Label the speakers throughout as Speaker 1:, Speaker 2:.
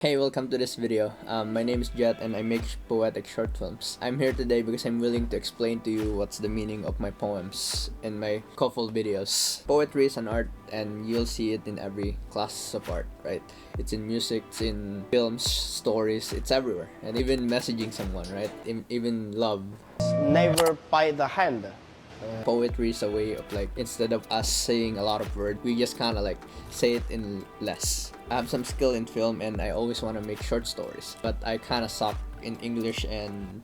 Speaker 1: Hey, welcome to this video. My name is Jet and I make poetic short films. I'm here today because I'm willing to explain to you what's the meaning of my poems in my couple videos. Poetry is an art and you'll see it in every class of art, right? It's in music, it's in films, stories, it's everywhere. And even messaging someone, right? Even love.
Speaker 2: Never by the hand.
Speaker 1: Poetry is a way of instead of us saying a lot of words, we just kind of say it in less. I have some skill in film and I always want to make short stories, but I kind of suck in English and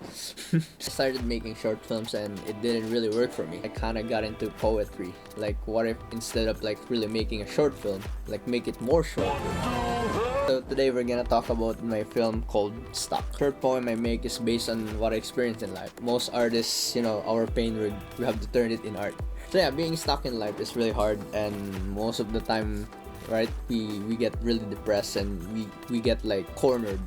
Speaker 1: I started making short films and it didn't really work for me. I kind of got into poetry. What if instead of really making a short film, make it more short? So today we're gonna talk about my film called Stuck. Short poem I make is based on what I experienced in life. Most artists, our pain, we have to turn it in art. So yeah, being stuck in life is really hard and most of the time, right, we get really depressed and we get cornered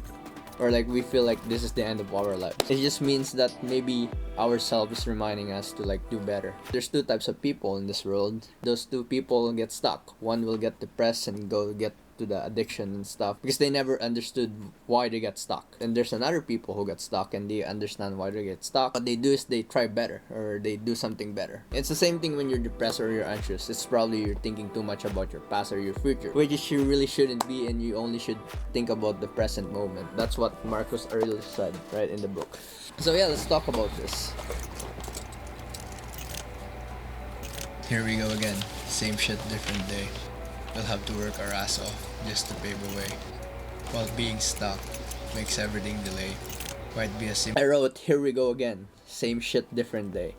Speaker 1: or we feel like this is the end of our lives. It just means that maybe ourselves is reminding us to do better. There's two types of people in this world. Those two people get stuck. One will get depressed and go get to the addiction and stuff because they never understood why they got stuck. And there's another people who get stuck and they understand why they get stuck. What they do is they try better or they do something better. It's the same thing when you're depressed or you're anxious. It's probably you're thinking too much about your past or your future, which you really shouldn't be, and you only should think about the present moment. That's what Marcus Aurelius said right in the book. So yeah, let's talk about this. Here we go again. Same shit, different day. We'll have to work our ass off just to pave a way. While being stuck makes everything delay. Might be a simple. I wrote, here we go again. Same shit, different day.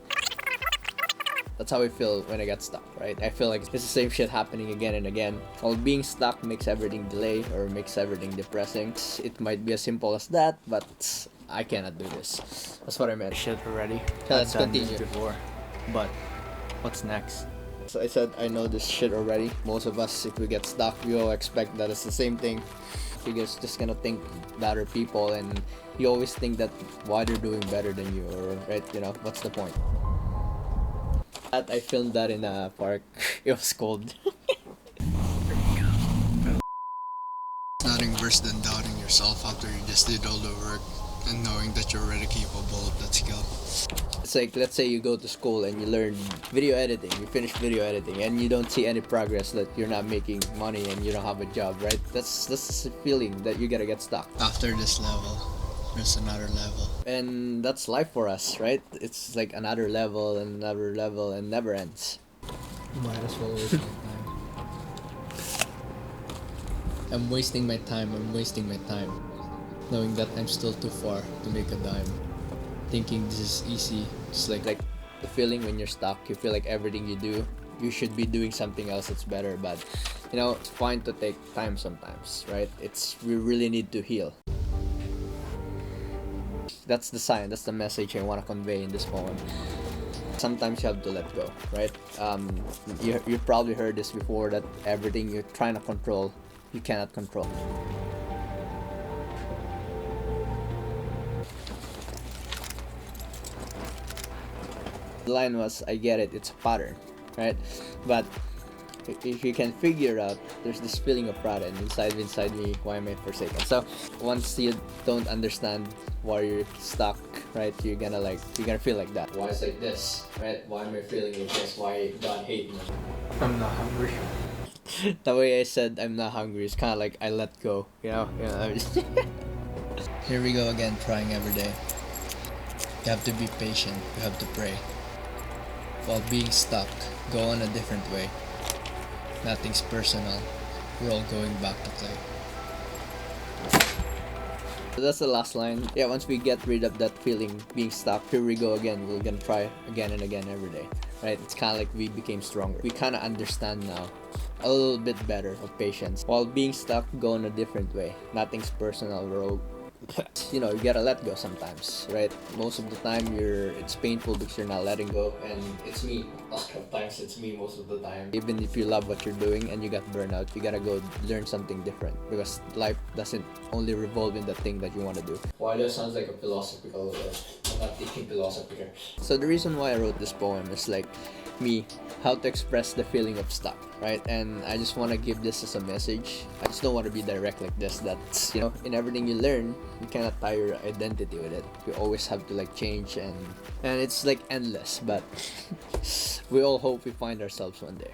Speaker 1: That's how I feel when I get stuck, right? I feel like it's the same shit happening again and again. While being stuck makes everything delay or makes everything depressing. It might be as simple as that, but I cannot do this. That's what I meant.
Speaker 3: Shit already.
Speaker 1: So let's continue.
Speaker 3: Before, but what's next?
Speaker 1: So I said I know this shit already. Most of us, if we get stuck, we all expect that it's the same thing. You're just gonna think that are people, and you always think that why they're doing better than you, or right? What's the point? I filmed that in a park. It was cold. Nothing worse than doubting yourself after you just did all the work and knowing that you're already capable of that skill. It's let's say you go to school and you learn video editing, you finish video editing and you don't see any progress, that you're not making money and you don't have a job, right? That's the feeling that you gotta get stuck. After this level, there's another level. And that's life for us, right? It's another level and never ends.
Speaker 3: Might as well waste my time.
Speaker 1: I'm wasting my time. Knowing that I'm still too far to make a dime. Thinking this is easy. It's like the feeling when you're stuck. You feel like everything you do, you should be doing something else that's better. But it's fine to take time sometimes, right? We really need to heal. That's the sign. That's the message I want to convey in this poem. Sometimes you have to let go, right? You probably heard this before, that everything you're trying to control, you cannot control. The line was, I get it, it's a pattern, right? But if you can figure out, there's this feeling of pride and inside me, why am I forsaken? So once you don't understand why you're stuck, right, you're gonna feel like that. Why is like this, right? Why am I feeling like this? Why God hate me?
Speaker 3: I'm not hungry.
Speaker 1: The way I said I'm not hungry is kind of I let go, Here we go again, trying every day. You have to be patient, you have to pray. While being stuck, go on a different way. Nothing's personal, we're all going back to play. So that's the last line. Yeah, once we get rid of that feeling, being stuck, here we go again. We're gonna try again and again every day, right? It's kind of we became stronger. We kind of understand now a little bit better of patience. While being stuck, go in a different way. Nothing's personal, we're all you gotta let go sometimes, right? Most of the time it's painful because you're not letting go, and it's me. A lot of times it's me most of the time. Even if you love what you're doing and you got burnout, you gotta go learn something different because life doesn't only revolve in the thing that you want to do. Why that sounds like a philosophical teaching philosophy here. So the reason why I wrote this poem is like me, how to express the feeling of stuck, right? And I just want to give this as a message. I just don't want to be direct like this. That's, you know, in everything you learn, you cannot tie your identity with it. You always have to like change, and it's like endless. But we all hope we find ourselves one day.